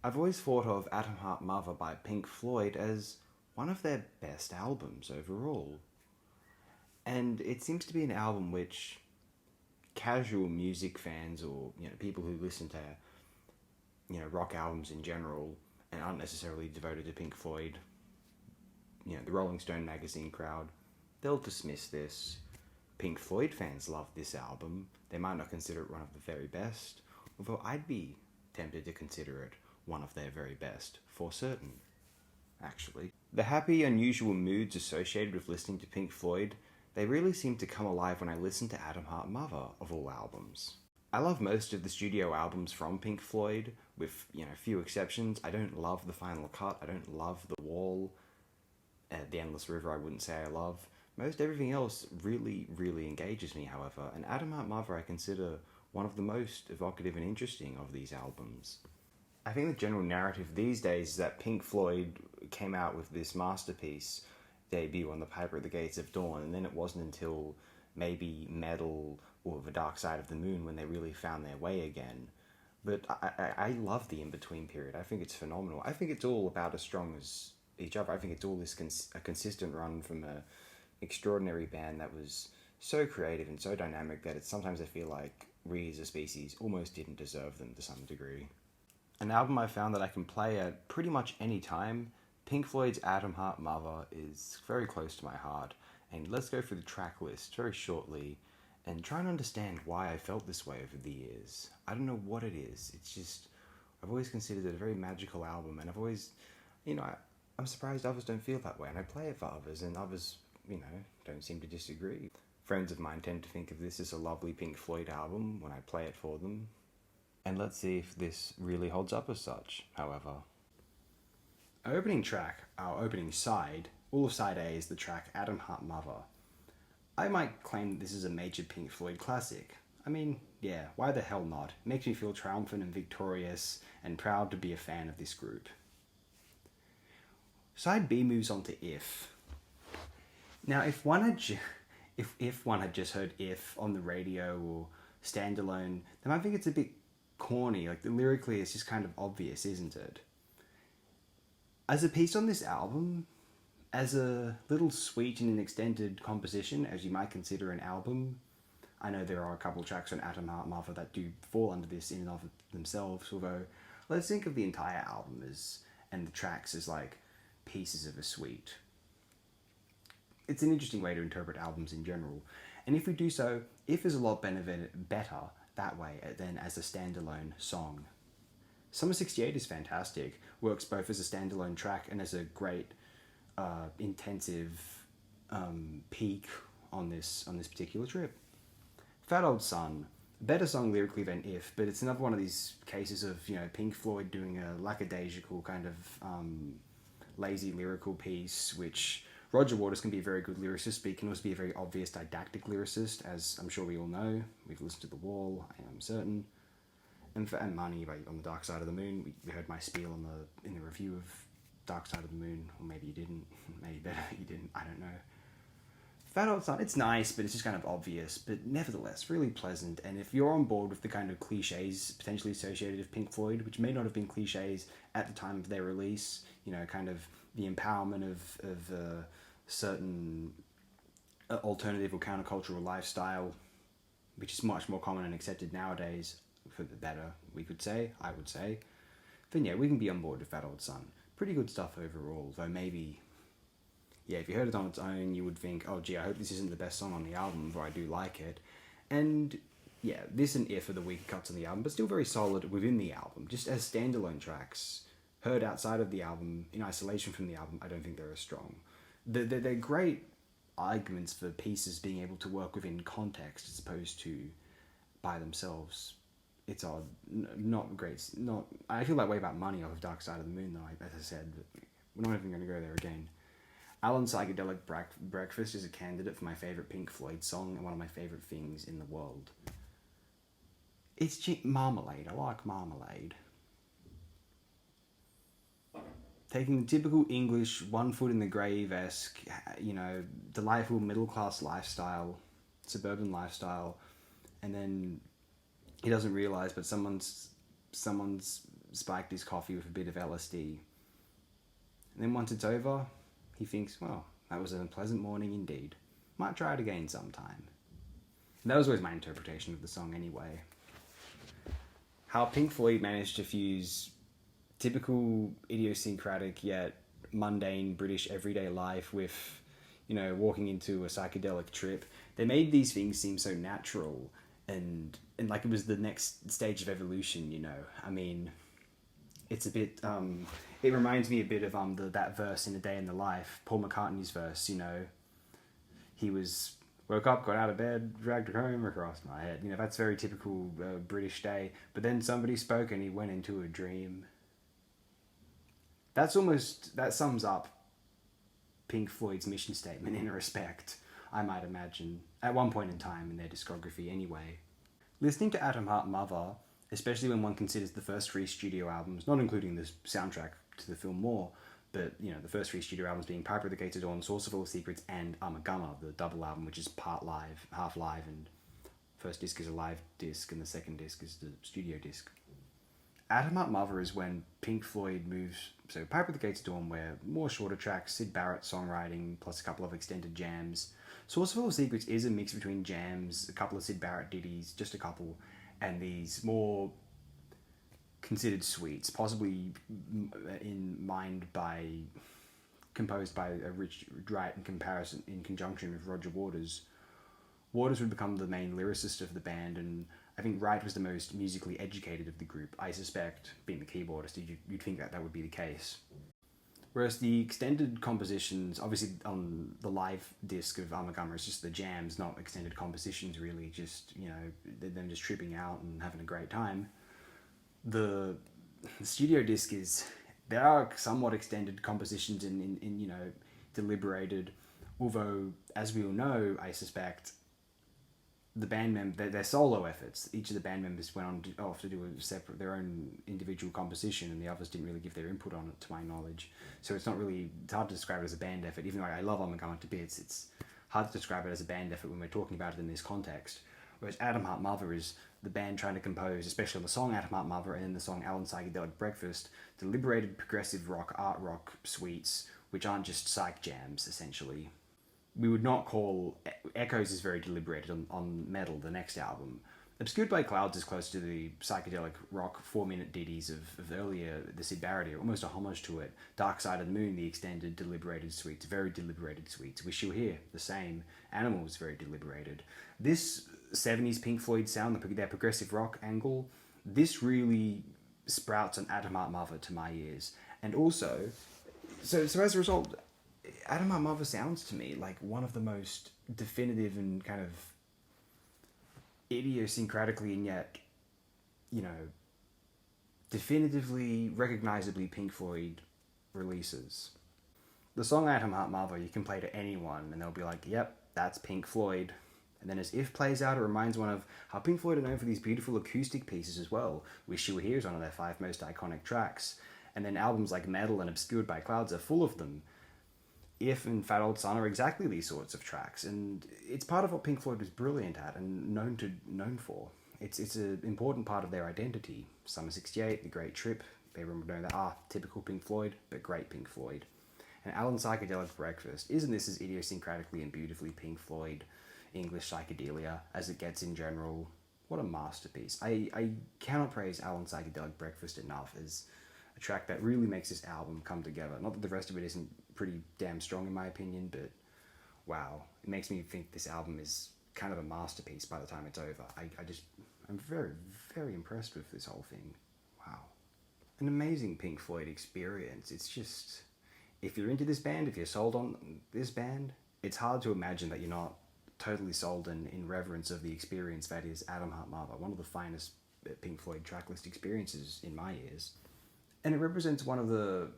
I've always thought of Atom Heart Mother by Pink Floyd as one of their best albums overall. And it seems to be an album which casual music fans or people who listen to rock albums in general and aren't necessarily devoted to Pink Floyd, the Rolling Stone magazine crowd, they'll dismiss this. Pink Floyd fans love this album. They might not consider it one of the very best, although I'd be tempted to consider it one of their very best, for certain, actually. The happy, unusual moods associated with listening to Pink Floyd, they really seem to come alive when I listen to Atom Heart Mother, of all albums. I love most of the studio albums from Pink Floyd, with, few exceptions. I don't love The Final Cut, I don't love The Wall, The Endless River I wouldn't say I love. Most everything else really, really engages me, however, and Atom Heart Mother I consider one of the most evocative and interesting of these albums. I think the general narrative these days is that Pink Floyd came out with this masterpiece debut on the Piper at the Gates of Dawn, and then it wasn't until maybe Metal or The Dark Side of the Moon when they really found their way again. But I love the in-between period. I think it's phenomenal. I think it's all about as strong as each other. I think it's all this a consistent run from a extraordinary band that was so creative and so dynamic that sometimes I feel like we as a species almost didn't deserve them to some degree. An album I found that I can play at pretty much any time, Pink Floyd's Atom Heart Mother, is very close to my heart, and let's go through the track list very shortly and try and understand why I felt this way over the years. I don't know what it is, it's just, I've always considered it a very magical album, and I've always, I'm surprised others don't feel that way, and I play it for others, and others don't seem to disagree. Friends of mine tend to think of this as a lovely Pink Floyd album when I play it for them. And let's see if this really holds up as such, however. Our opening track, our opening side, all of side A is the track Atom Heart Mother. I might claim that this is a major Pink Floyd classic. I mean, yeah, why the hell not? It makes me feel triumphant and victorious and proud to be a fan of this group. Side B moves on to If. Now, if one had just heard If on the radio or standalone, then I think it's a bit corny. Like, lyrically, it's just kind of obvious, isn't it? As a piece on this album, as a little suite in an extended composition, as you might consider an album, I know there are a couple tracks on Atom Heart Mother that do fall under this in and of themselves, although let's think of the entire album and the tracks as like pieces of a suite. It's an interesting way to interpret albums in general, and if we do so, If is a lot better that way than as a standalone song. Summer 68 is fantastic, works both as a standalone track and as a great intensive peak on this particular trip. Fat Old Son, better song lyrically than If, but it's another one of these cases of Pink Floyd doing a lackadaisical kind of lazy lyrical piece, which Roger Waters can be a very good lyricist, but he can also be a very obvious didactic lyricist, as I'm sure we all know. We've listened to The Wall, I am certain. And Money on the Dark Side of the Moon. We heard my spiel in the review of Dark Side of the Moon, or maybe you didn't. Maybe better you didn't, I don't know. Fat Old Son, it's nice, but it's just kind of obvious, but nevertheless, really pleasant. And if you're on board with the kind of cliches potentially associated with Pink Floyd, which may not have been cliches at the time of their release, kind of the empowerment of certain alternative or countercultural lifestyle, which is much more common and accepted nowadays, for the better, we could say, I would say, then yeah, we can be on board with Fat Old Son. Pretty good stuff overall, though maybe, yeah, if you heard it on its own, you would think, oh gee, I hope this isn't the best song on the album, though I do like it. And yeah, this and If are the weaker cuts on the album, but still very solid within the album, just as standalone tracks. Heard outside of the album, in isolation from the album, I don't think they're as strong. They're great arguments for pieces being able to work within context as opposed to by themselves. It's odd. Not great. I feel that way about Money off of Dark Side of the Moon, though, as I said, but we're not even going to go there again. Alan's Psychedelic Breakfast is a candidate for my favourite Pink Floyd song and one of my favourite things in the world. It's marmalade. I like marmalade. Taking the typical English, one foot in the grave-esque, delightful middle-class lifestyle, suburban lifestyle, and then he doesn't realise, but someone's spiked his coffee with a bit of LSD. And then once it's over, he thinks, well, that was an unpleasant morning indeed. Might try it again sometime. And that was always my interpretation of the song anyway. How Pink Floyd managed to fuse typical idiosyncratic yet mundane British everyday life with, walking into a psychedelic trip. They made these things seem so natural and like it was the next stage of evolution, I mean, it's a bit, it reminds me a bit of that verse in A Day in the Life, Paul McCartney's verse, he woke up, got out of bed, dragged a comb across my head. That's very typical British day. But then somebody spoke and he went into a dream. That sums up Pink Floyd's mission statement in a respect, I might imagine, at one point in time in their discography anyway. Listening to Atom Heart Mother, especially when one considers the first 3 studio albums, not including the soundtrack to the film More, but, the first 3 studio albums being Piper at the Gates of Dawn, Source of All Secrets, and Armagumma, the double album, which is part live, half live, and first disc is a live disc, and the second disc is the studio disc. Atom Heart Mother is when Pink Floyd moves, so Piper at the Gates of Dawn, where more shorter tracks, Syd Barrett songwriting, plus a couple of extended jams. Source of All Secrets is a mix between jams, a couple of Syd Barrett ditties, just a couple, and these more considered suites, possibly composed by Rich Wright in conjunction with Roger Waters. Waters would become the main lyricist of the band, and I think Wright was the most musically educated of the group. I suspect, being the keyboardist, you'd think that would be the case. Whereas the extended compositions, obviously on the live disc of Armagumma, it's just the jams, not extended compositions really, just, them just tripping out and having a great time. The studio disc there are somewhat extended compositions in deliberated, although, as we all know, I suspect, the band members, their solo efforts, each of the band members went off to do their own individual composition, and the others didn't really give their input on it, to my knowledge. So it's hard to describe it as a band effort, even though I love Armagumma to bits. It's hard to describe it as a band effort when we're talking about it in this context. Whereas Atom Heart Mother is the band trying to compose, especially on the song Atom Heart Mother and then the song Alan Psychedelic Breakfast, deliberated progressive rock, art rock suites, which aren't just psych jams, essentially. We would not call... Echoes is very deliberated on Metal, the next album. Obscured by Clouds is close to the psychedelic rock 4-minute ditties of earlier, the Syd Barrett era, almost a homage to it. Dark Side of the Moon, the extended deliberated suites, very deliberated suites. Wish You Were Here, the same. Animals, very deliberated. This 70s Pink Floyd sound, their progressive rock angle, this really sprouts an Atom Heart Mother to my ears. And also, so as a result, Atom Heart Mother sounds to me like one of the most definitive and kind of idiosyncratically and yet, definitively, recognizably Pink Floyd releases. The song Atom Heart Mother, you can play to anyone and they'll be like, yep, that's Pink Floyd. And then as If plays out, it reminds one of how Pink Floyd are known for these beautiful acoustic pieces as well. Wish You Were Here is one of their 5 most iconic tracks. And then albums like Metal and Obscured by Clouds are full of them. If and Fat Old Son are exactly these sorts of tracks. And it's part of what Pink Floyd was brilliant at and known for. It's an important part of their identity. Summer 68, The Great Trip, everyone would know that, typical Pink Floyd, but great Pink Floyd. And Alan Psychedelic Breakfast, isn't this as idiosyncratically and beautifully Pink Floyd English psychedelia as it gets in general? What a masterpiece. I cannot praise Alan Psychedelic Breakfast enough as a track that really makes this album come together. Not that the rest of it isn't pretty damn strong in my opinion, but wow, it makes me think this album is kind of a masterpiece by the time it's over. I'm very, very impressed with this whole thing. Wow. An amazing Pink Floyd experience. It's just, if you're into this band, if you're sold on this band, it's hard to imagine that you're not totally sold in reverence of the experience that is Atom Heart Mother, one of the finest Pink Floyd tracklist experiences in my ears. And it represents one of the,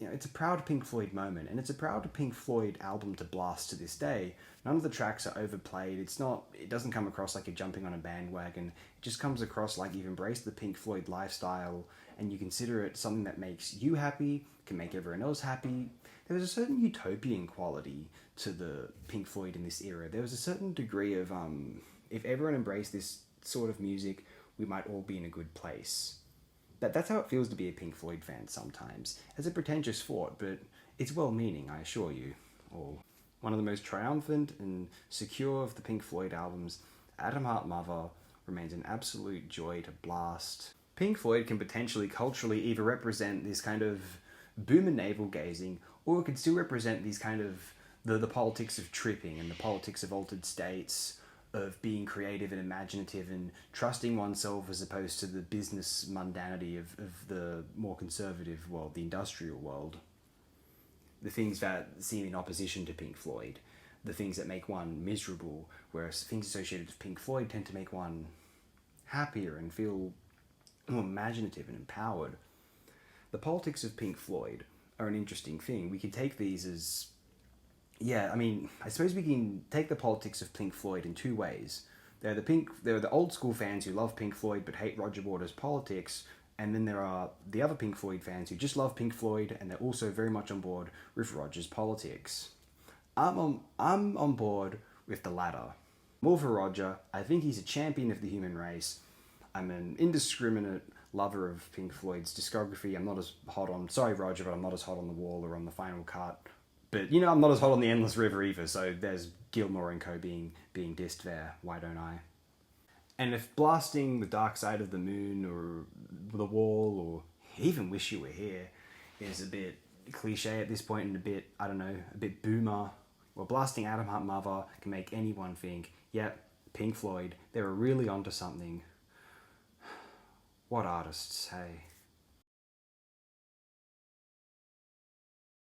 it's a proud Pink Floyd moment, and it's a proud Pink Floyd album to blast to this day. None of the tracks are overplayed. It doesn't come across like you're jumping on a bandwagon. It just comes across like you've embraced the Pink Floyd lifestyle, and you consider it something that makes you happy, can make everyone else happy. There was a certain utopian quality to the Pink Floyd in this era. There was a certain degree of, if everyone embraced this sort of music, we might all be in a good place. That's how it feels to be a Pink Floyd fan sometimes. It's a pretentious thought, but it's well-meaning, I assure you. Or one of the most triumphant and secure of the Pink Floyd albums, Atom Heart Mother remains an absolute joy to blast. Pink Floyd can potentially culturally either represent this kind of boomer navel-gazing, or it could still represent these kind of the politics of tripping and the politics of altered states, of being creative and imaginative and trusting oneself as opposed to the business mundanity of the more conservative world, the industrial world. The things that seem in opposition to Pink Floyd, the things that make one miserable, whereas things associated with Pink Floyd tend to make one happier and feel more imaginative and empowered. The politics of Pink Floyd are an interesting thing. We could take these as... I suppose we can take the politics of Pink Floyd in two ways. There are the old school fans who love Pink Floyd but hate Roger Waters' politics, and then there are the other Pink Floyd fans who just love Pink Floyd and they're also very much on board with Roger's politics. I'm on board with the latter. More for Roger. I think he's a champion of the human race. I'm an indiscriminate lover of Pink Floyd's discography. I'm not as hot on... Sorry, Roger, but I'm not as hot on The Wall or on The Final Cut. But, I'm not as hot on The Endless River either, so there's Gilmore and co. being dissed there. Why don't I? And if blasting The Dark Side of the Moon or The Wall or even Wish You Were Here is a bit cliche at this point and a bit boomer, well, blasting Atom Heart Mother can make anyone think, yep, Pink Floyd, they were really onto something. What artists, hey?